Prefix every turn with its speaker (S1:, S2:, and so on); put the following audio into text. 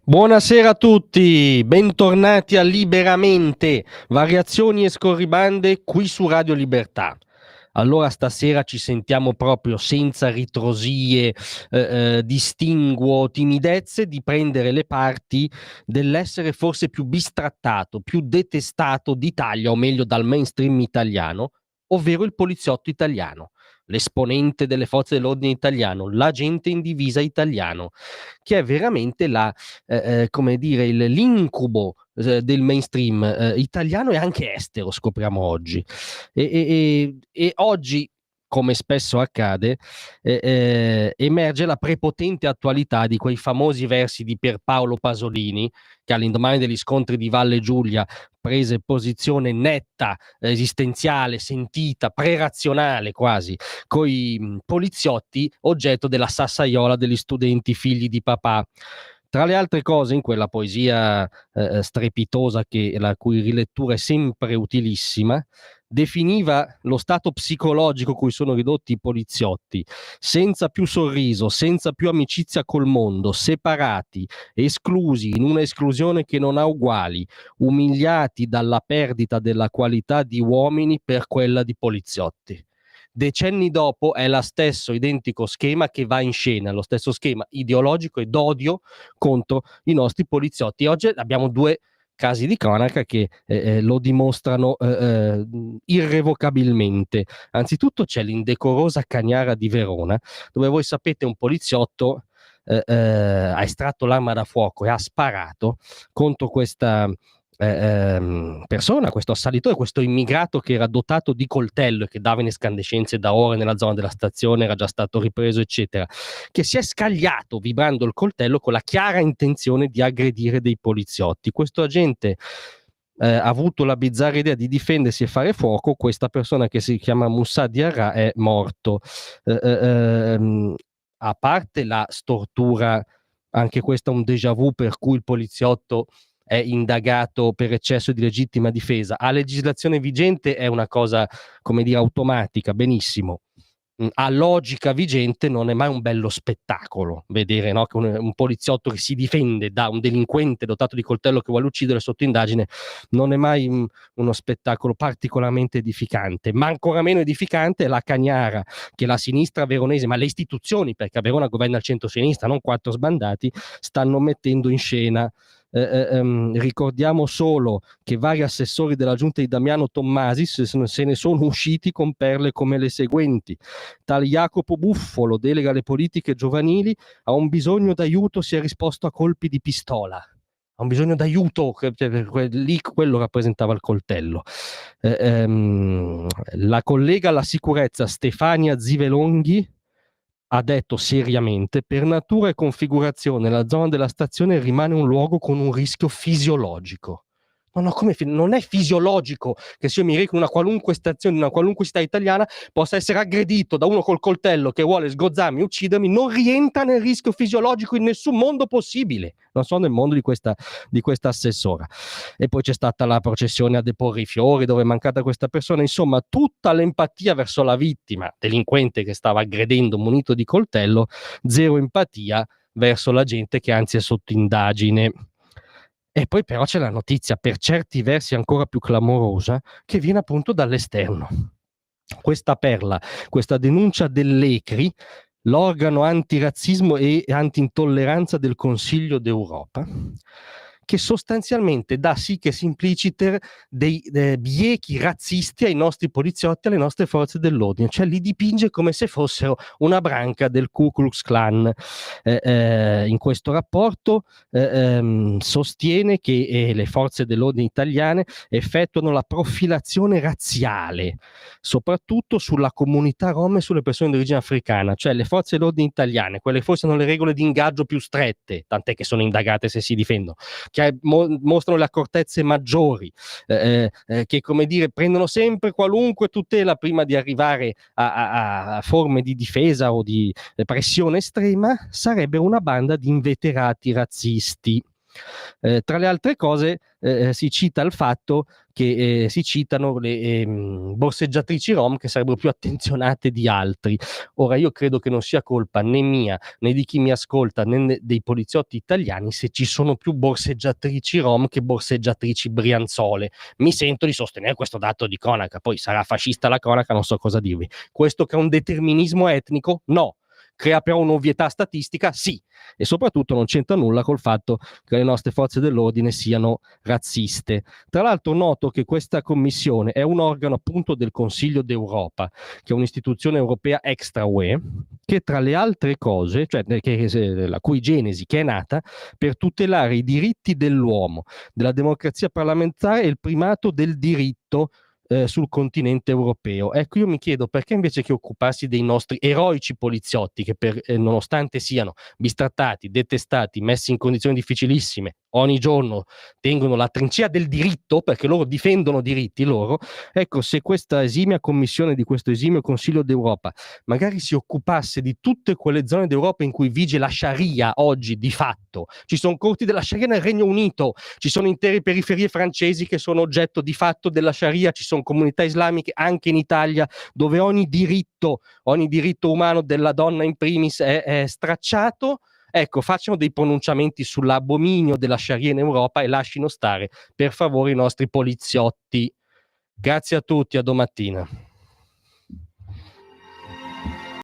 S1: Buonasera a tutti, bentornati a Liberamente, variazioni e scorribande qui su Radio Libertà. Allora stasera ci sentiamo proprio senza ritrosie, distinguo, timidezze di prendere le parti dell'essere forse più bistrattato, più detestato d'Italia, o meglio dal mainstream italiano, ovvero il poliziotto italiano, l'esponente delle forze dell'ordine italiano, l'agente in divisa italiano, che è veramente come dire, l'incubo del mainstream italiano e anche estero, scopriamo oggi. E oggi, come spesso accade, emerge la prepotente attualità di quei famosi versi di Pierpaolo Pasolini, che all'indomani degli scontri di Valle Giulia prese posizione netta, esistenziale, sentita, prerazionale quasi, coi poliziotti oggetto della sassaiola degli studenti figli di papà. Tra le altre cose, in quella poesia strepitosa, la cui rilettura è sempre utilissima, definiva lo stato psicologico cui sono ridotti i poliziotti: senza più sorriso, senza più amicizia col mondo, separati, esclusi in una esclusione che non ha uguali, umiliati dalla perdita della qualità di uomini per quella di poliziotti. Decenni dopo è lo stesso identico schema che va in scena, lo stesso schema ideologico e d'odio contro i nostri poliziotti. Oggi abbiamo due casi di cronaca che lo dimostrano irrevocabilmente. Anzitutto c'è l'indecorosa Cagnara di Verona, dove voi sapete un poliziotto ha estratto l'arma da fuoco e ha sparato contro questa persona, questo assalitore, questo immigrato che era dotato di coltello e che dava in escandescenze da ore nella zona della stazione, era già stato ripreso, eccetera, che si è scagliato vibrando il coltello con la chiara intenzione di aggredire dei poliziotti. Questo agente ha avuto la bizzarra idea di difendersi e fare fuoco. Questa persona, che si chiama Moussa Diarra, è morto. A parte la stortura, anche questo è un déjà vu per cui il poliziotto è indagato per eccesso di legittima difesa. A legislazione vigente è una cosa, come dire, automatica, benissimo. A logica vigente non è mai un bello spettacolo vedere, no, che un poliziotto che si difende da un delinquente dotato di coltello che vuole uccidere sotto indagine. Non è mai uno spettacolo particolarmente edificante. Ma ancora meno edificante è la Cagnara, che la sinistra veronese, ma le istituzioni, perché a Verona governa il centro-sinistra, non quattro sbandati, stanno mettendo in scena. Ricordiamo solo che vari assessori della giunta di Damiano Tommasi se ne sono usciti con perle come le seguenti: tal Jacopo Buffolo, delega alle politiche giovanili, ha un bisogno d'aiuto, si è risposto a colpi di pistola. Ha un bisogno d'aiuto, lì quello rappresentava il coltello. La collega alla sicurezza Stefania Zivelonghi ha detto seriamente: per natura e configurazione la zona della stazione rimane un luogo con un rischio fisiologico. No, come non è fisiologico che se io mi reco in una qualunque stazione, in una qualunque città italiana, possa essere aggredito da uno col coltello che vuole sgozzarmi, uccidermi. Non rientra nel rischio fisiologico in nessun mondo possibile, non so nel mondo di questa assessora. E poi c'è stata la processione a deporre i fiori dove è mancata questa persona. Insomma, tutta l'empatia verso la vittima, delinquente che stava aggredendo munito di coltello, zero empatia verso la gente che anzi è sotto indagine. E poi però c'è la notizia, per certi versi ancora più clamorosa, che viene appunto dall'esterno. Questa perla, questa denuncia dell'ECRI, l'organo antirazzismo e anti-intolleranza del Consiglio d'Europa, che sostanzialmente dà sic e simpliciter dei biechi razzisti ai nostri poliziotti, alle nostre forze dell'ordine, cioè li dipinge come se fossero una branca del Ku Klux Klan. In questo rapporto sostiene che le forze dell'ordine italiane effettuano la profilazione razziale, soprattutto sulla comunità rom e sulle persone di origine africana, cioè le forze dell'ordine italiane, quelle che forse hanno le regole di ingaggio più strette, tant'è che sono indagate se si difendono, che mostrano le accortezze maggiori, che, come dire, prendono sempre qualunque tutela prima di arrivare a forme di difesa o di pressione estrema, sarebbe una banda di inveterati razzisti. Tra le altre cose si cita il fatto che si citano le borseggiatrici rom che sarebbero più attenzionate di altri. Ora io credo che non sia colpa né mia né di chi mi ascolta né dei poliziotti italiani se ci sono più borseggiatrici rom che borseggiatrici brianzole. Mi sento di sostenere questo dato di cronaca, poi sarà fascista la cronaca, non so cosa dirvi. Questo che è un determinismo etnico? No. Crea però un'ovvietà statistica? Sì. E soprattutto non c'entra nulla col fatto che le nostre forze dell'ordine siano razziste. Tra l'altro noto che questa commissione è un organo appunto del Consiglio d'Europa, che è un'istituzione europea extra UE, che tra le altre cose, cioè la cui genesi che è nata per tutelare i diritti dell'uomo, della democrazia parlamentare e il primato del diritto sul continente europeo. Ecco, io mi chiedo perché invece che occuparsi dei nostri eroici poliziotti che nonostante siano bistrattati, detestati, messi in condizioni difficilissime, ogni giorno tengono la trincea del diritto perché loro difendono diritti loro, ecco, se questa esimia commissione di questo esimio Consiglio d'Europa magari si occupasse di tutte quelle zone d'Europa in cui vige la Sharia oggi di fatto, ci sono corti della Sharia nel Regno Unito, ci sono intere periferie francesi che sono oggetto di fatto della Sharia, ci sono comunità islamiche anche in Italia dove ogni diritto umano della donna in primis è stracciato. Ecco, facciano dei pronunciamenti sull'abominio della Sharia in Europa e lasciano stare per favore i nostri poliziotti. Grazie a tutti, a domattina.